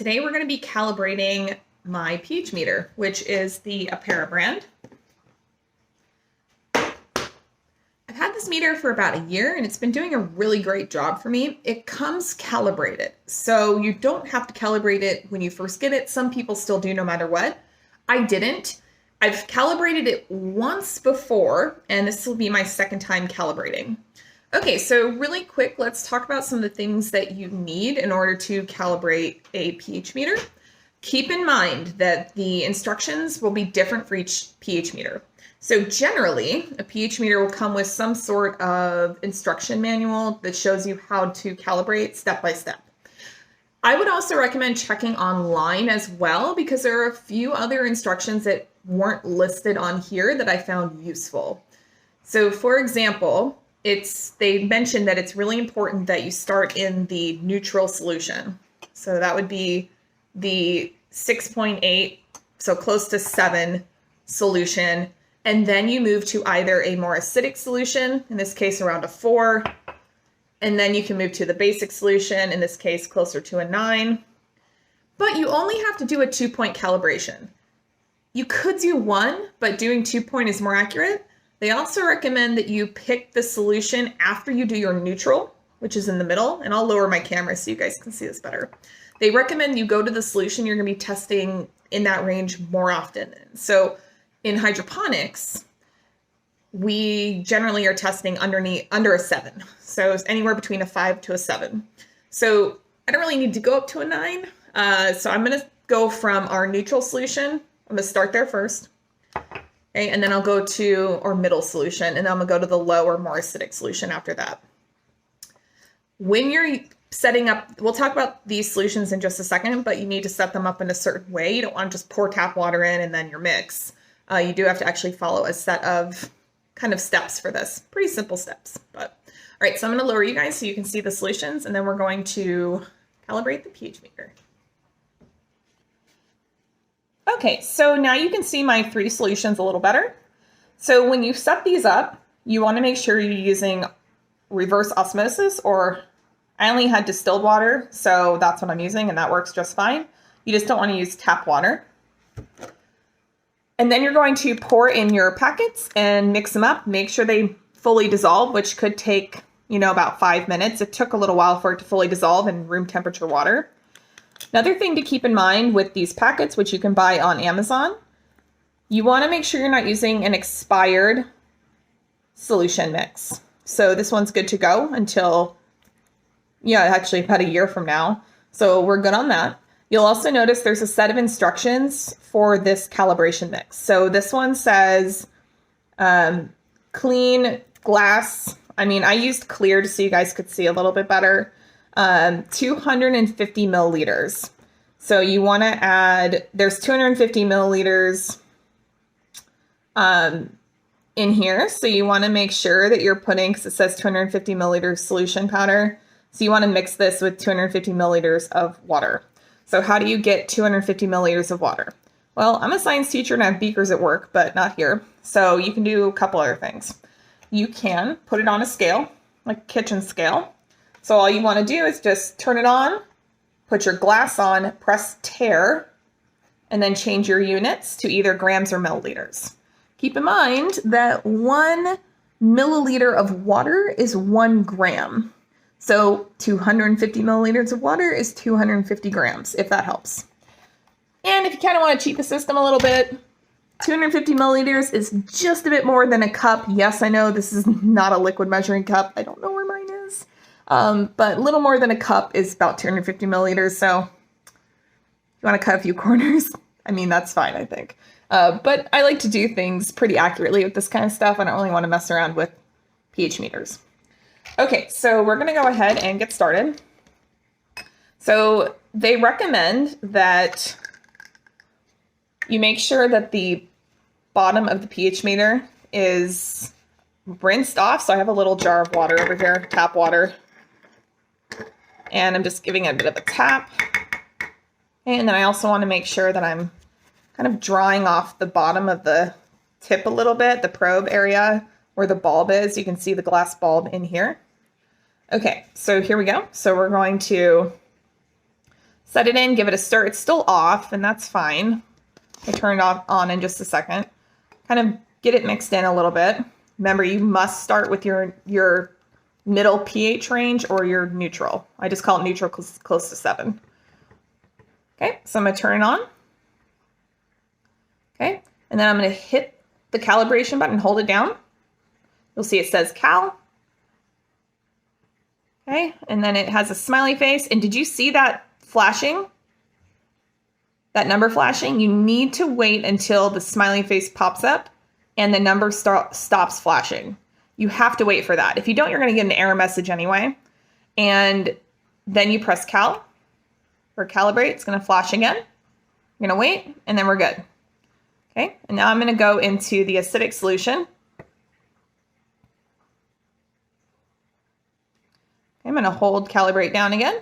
Today we're going to be calibrating my pH meter, which is the Apera brand. I've had this meter for about a year and it's been doing a really great job for me. It comes calibrated, so you don't have to calibrate it when you first get it. Some people still do no matter what. I didn't. I've calibrated it once before, and this will be my second time calibrating. Okay, so really quick, let's talk about some of the things that you need in order to calibrate a pH meter. Keep in mind that the instructions will be different for each pH meter. So generally, a pH meter will come with some sort of instruction manual that shows you how to calibrate step by step. I would also recommend checking online as well, because there are a few other instructions that weren't listed on here that I found useful. So for example, they mentioned that it's really important that you start in the neutral solution. So that would be the 6.8, so close to 7 solution. And then you move to either a more acidic solution, in this case around a 4, and then you can move to the basic solution, in this case closer to a 9. But you only have to do a 2-point calibration. You could do 1, but doing 2-point is more accurate. They also recommend that you pick the solution after you do your neutral, which is in the middle, and I'll lower my camera so you guys can see this better. They recommend you go to the solution you're going to be testing in that range more often. So in hydroponics, we generally are testing under a 7. So it's anywhere between a 5 to a 7. So I don't really need to go up to a 9. So I'm going to go from our neutral solution. I'm going to start there first. Okay, and then I'll go to our middle solution, and then I'm going to go to the low or more acidic solution after that. When you're setting up, we'll talk about these solutions in just a second, but you need to set them up in a certain way. You don't want to just pour tap water in and then your mix. You do have to actually follow a set of kind of steps for this. Pretty simple steps. But all right, so I'm going to lower you guys so you can see the solutions, and then we're going to calibrate the pH meter. Okay, so now you can see my 3 solutions a little better. So when you set these up, you want to make sure you're using reverse osmosis, or I only had distilled water, so that's what I'm using, and that works just fine. You just don't want to use tap water. And then you're going to pour in your packets and mix them up. Make sure they fully dissolve, which could take, about 5 minutes. It took a little while for it to fully dissolve in room temperature water. Another thing to keep in mind with these packets, which you can buy on Amazon, you want to make sure you're not using an expired solution mix. So this one's good to go until, actually about a year from now. So we're good on that. You'll also notice there's a set of instructions for this calibration mix. So this one says clean glass. I used clear so you guys could see a little bit better. 250 milliliters. So you want to add, there's 250 milliliters in here. So you want to make sure that you're putting, because it says 250 milliliters solution powder. So you want to mix this with 250 milliliters of water. So how do you get 250 milliliters of water? Well, I'm a science teacher and I have beakers at work, but not here. So you can do a couple other things. You can put it on a scale, like a kitchen scale. So all you want to do is just turn it on, put your glass on, press tare, and then change your units to either grams or milliliters. Keep in mind that 1 milliliter of water is 1 gram. So 250 milliliters of water is 250 grams, if that helps. And if you kind of want to cheat the system a little bit, 250 milliliters is just a bit more than a cup. Yes, I know this is not a liquid measuring cup. I don't know where mine is. But a little more than a cup is about 250 milliliters. So if you want to cut a few corners, that's fine, I think. But I like to do things pretty accurately with this kind of stuff. I don't really want to mess around with pH meters. Okay, so we're going to go ahead and get started. So they recommend that you make sure that the bottom of the pH meter is rinsed off. So I have a little jar of water over here, tap water. And I'm just giving it a bit of a tap. And then I also want to make sure that I'm kind of drawing off the bottom of the tip a little bit, the probe area where the bulb is. You can see the glass bulb in here. Okay, so here we go. So we're going to Set it in, give it a stir. It's still off, and that's fine. I'll turn it on in just a second. Kind of get it mixed in a little bit. Remember, you must start with your middle pH range or your neutral. I just call it neutral because it's close to 7. Okay, so I'm going to turn it on. Okay, and then I'm going to hit the calibration button, hold it down. You'll see it says cal. Okay, and then it has a smiley face. And did you see that flashing? That number flashing? You need to wait until the smiley face pops up and the number stops flashing. You have to wait for that. If you don't, you're going to get an error message anyway. And then you press cal or calibrate. It's going to flash again. You're going to wait, and then we're good. Okay, and now I'm going to go into the acidic solution. Okay, I'm going to hold calibrate down again.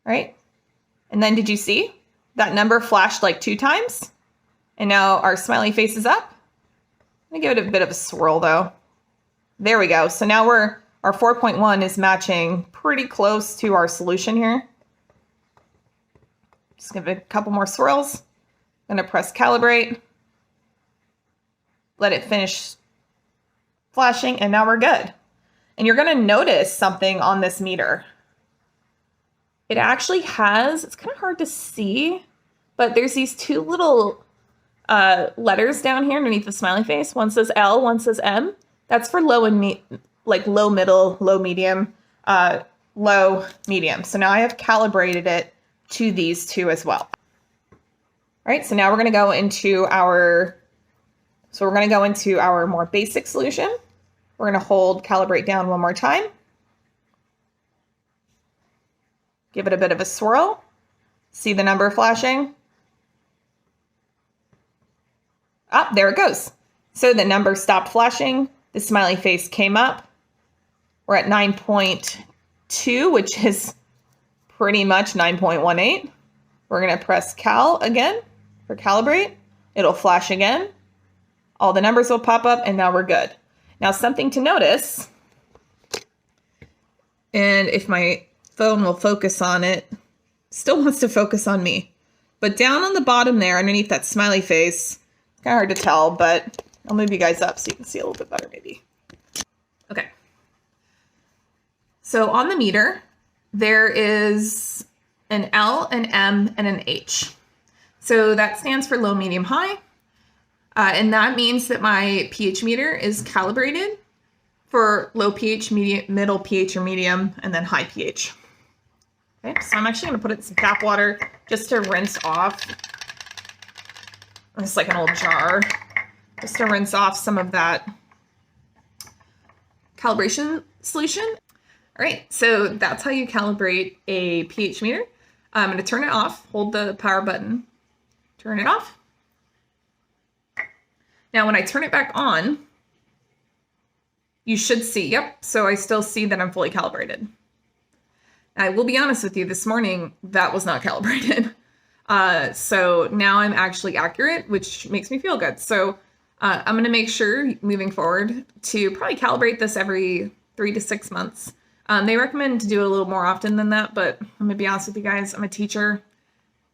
All right, and then did you see that number flashed like 2 times? And now our smiley face is up. Let me give it a bit of a swirl though. There we go. So now our 4.1 is matching pretty close to our solution here. Just give it a couple more swirls. I'm going to press calibrate. Let it finish flashing, and now we're good. And you're going to notice something on this meter. It actually has, it's kind of hard to see, but there's these 2 little letters down here underneath the smiley face. One says L, one says M. That's for low and low, middle, low, medium, low, medium. So now I have calibrated it to these 2 as well. All right, so now we're going to go into our more basic solution. We're going to hold calibrate down one more time. Give it a bit of a swirl. See the number flashing? Ah, there it goes. So the number stopped flashing. The smiley face came up. We're at 9.2, which is pretty much 9.18. We're going to press cal again for calibrate. It'll flash again. All the numbers will pop up, and now we're good. Now, something to notice, and if my phone will focus on it, still wants to focus on me. But down on the bottom there, underneath that smiley face, it's kind of hard to tell, but I'll move you guys up so you can see a little bit better maybe. Okay. So on the meter, there is an L, an M, and an H. So that stands for low, medium, high. And that means that my pH meter is calibrated for low pH, medium, middle pH or medium, and then high pH. Okay, so I'm actually going to put it in some tap water just to rinse off. It's like an old jar, just to rinse off some of that calibration solution. All right, so that's how you calibrate a pH meter. I'm going to turn it off, hold the power button, turn it off. Now, when I turn it back on, you should see, yep, so I still see that I'm fully calibrated. I will be honest with you, this morning, that was not calibrated. So now I'm actually accurate, which makes me feel good. So I'm going to make sure moving forward to probably calibrate this every 3 to 6 months. They recommend to do it a little more often than that, but I'm going to be honest with you guys, I'm a teacher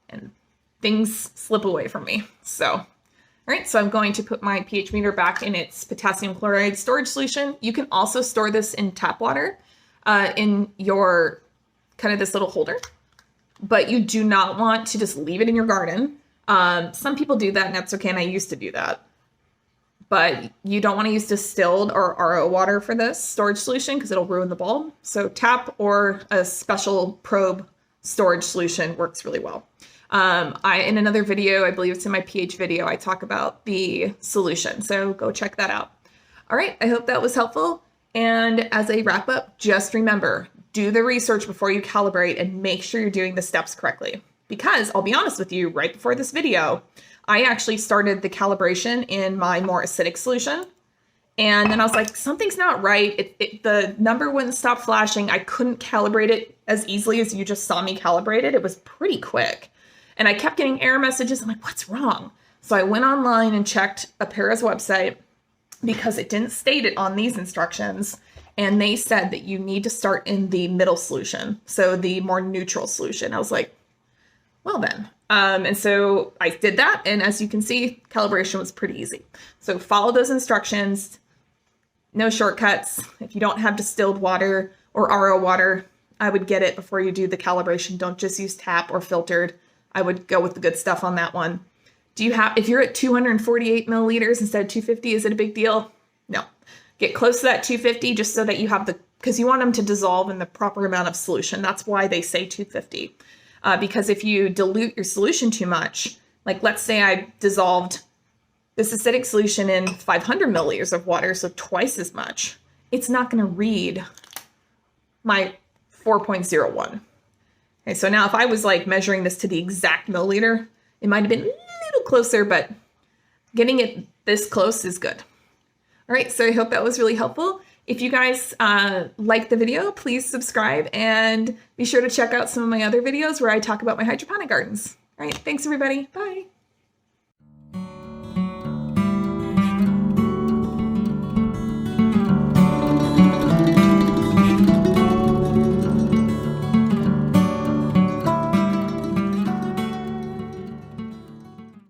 and things slip away from me. So all right, so I'm going to put my pH meter back in its potassium chloride storage solution. You can also store this in tap water in your kind of this little holder, but you do not want to just leave it in your garden. Some people do that, and that's okay, and I used to do that. But you don't want to use distilled or RO water for this storage solution because it'll ruin the bulb. So tap or a special probe storage solution works really well. In another video, I believe it's in my pH video, I talk about the solution. So go check that out. All right, I hope that was helpful. And as a wrap up, just remember, do the research before you calibrate and make sure you're doing the steps correctly. Because I'll be honest with you, right before this video, I actually started the calibration in my more acidic solution. And then I was like, something's not right. The number wouldn't stop flashing. I couldn't calibrate it as easily as you just saw me calibrate it. It was pretty quick. And I kept getting error messages. I'm like, what's wrong? So I went online and checked Apera's website because it didn't state it on these instructions. and they said that you need to start in the middle solution, so the more neutral solution. I was like, well then. And so I did that, and as you can see, calibration was pretty easy. So follow those instructions, no shortcuts. If you don't have distilled water or RO water, I would get it before you do the calibration. Don't just use tap or filtered. I would go with the good stuff on that one. If you're at 248 milliliters instead of 250, is it a big deal? No. Get close to that 250 just so that you have because you want them to dissolve in the proper amount of solution. That's why they say 250. Because if you dilute your solution too much, like let's say I dissolved this acidic solution in 500 milliliters of water, so twice as much, it's not going to read my 4.01. Okay, so now if I was like measuring this to the exact milliliter, it might have been a little closer, but getting it this close is good. All right, so I hope that was really helpful. If you guys like the video, please subscribe and be sure to check out some of my other videos where I talk about my hydroponic gardens. All right, thanks everybody. Bye.